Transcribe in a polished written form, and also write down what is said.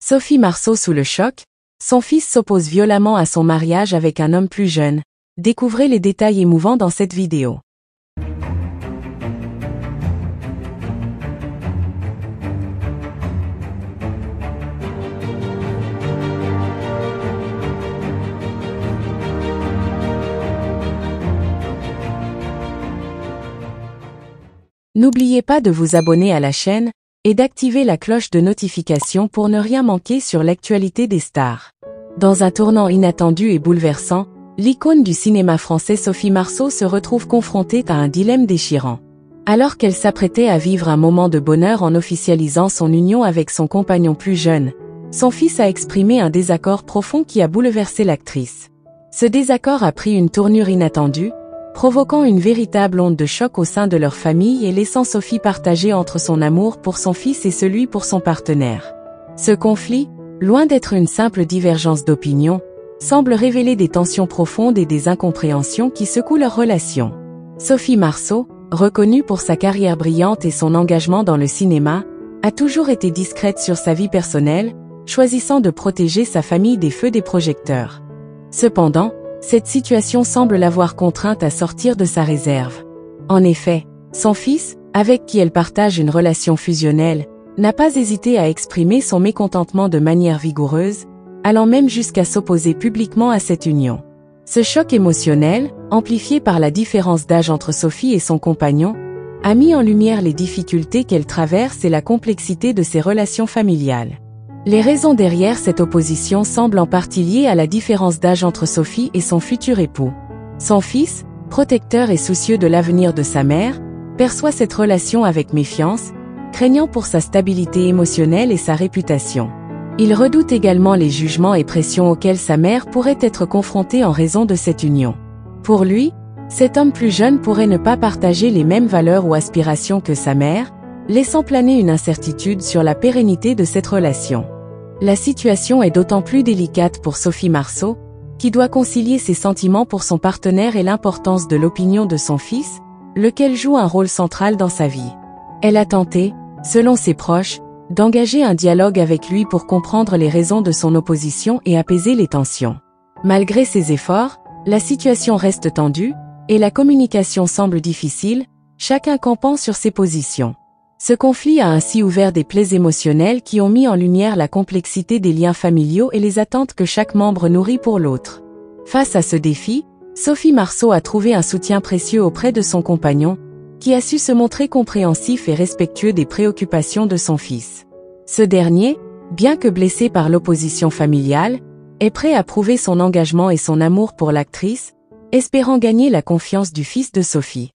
Sophie Marceau sous le choc, son fils s'oppose violemment à son mariage avec un homme plus jeune. Découvrez les détails émouvants dans cette vidéo. N'oubliez pas de vous abonner à la chaîne et d'activer la cloche de notification pour ne rien manquer sur l'actualité des stars. Dans un tournant inattendu et bouleversant, l'icône du cinéma français Sophie Marceau se retrouve confrontée à un dilemme déchirant. Alors qu'elle s'apprêtait à vivre un moment de bonheur en officialisant son union avec son compagnon plus jeune, son fils a exprimé un désaccord profond qui a bouleversé l'actrice. Ce désaccord a pris une tournure inattendue, provoquant une véritable onde de choc au sein de leur famille et laissant Sophie partager entre son amour pour son fils et celui pour son partenaire. Ce conflit, loin d'être une simple divergence d'opinion, semble révéler des tensions profondes et des incompréhensions qui secouent leur relation. Sophie Marceau, reconnue pour sa carrière brillante et son engagement dans le cinéma, a toujours été discrète sur sa vie personnelle, choisissant de protéger sa famille des feux des projecteurs. Cependant, cette situation semble l'avoir contrainte à sortir de sa réserve. En effet, son fils, avec qui elle partage une relation fusionnelle, n'a pas hésité à exprimer son mécontentement de manière vigoureuse, allant même jusqu'à s'opposer publiquement à cette union. Ce choc émotionnel, amplifié par la différence d'âge entre Sophie et son compagnon, a mis en lumière les difficultés qu'elle traverse et la complexité de ses relations familiales. Les raisons derrière cette opposition semblent en partie liées à la différence d'âge entre Sophie et son futur époux. Son fils, protecteur et soucieux de l'avenir de sa mère, perçoit cette relation avec méfiance, craignant pour sa stabilité émotionnelle et sa réputation. Il redoute également les jugements et pressions auxquels sa mère pourrait être confrontée en raison de cette union. Pour lui, cet homme plus jeune pourrait ne pas partager les mêmes valeurs ou aspirations que sa mère, laissant planer une incertitude sur la pérennité de cette relation. La situation est d'autant plus délicate pour Sophie Marceau, qui doit concilier ses sentiments pour son partenaire et l'importance de l'opinion de son fils, lequel joue un rôle central dans sa vie. Elle a tenté, selon ses proches, d'engager un dialogue avec lui pour comprendre les raisons de son opposition et apaiser les tensions. Malgré ses efforts, la situation reste tendue, et la communication semble difficile, chacun campant sur ses positions. Ce conflit a ainsi ouvert des plaies émotionnelles qui ont mis en lumière la complexité des liens familiaux et les attentes que chaque membre nourrit pour l'autre. Face à ce défi, Sophie Marceau a trouvé un soutien précieux auprès de son compagnon, qui a su se montrer compréhensif et respectueux des préoccupations de son fils. Ce dernier, bien que blessé par l'opposition familiale, est prêt à prouver son engagement et son amour pour l'actrice, espérant gagner la confiance du fils de Sophie.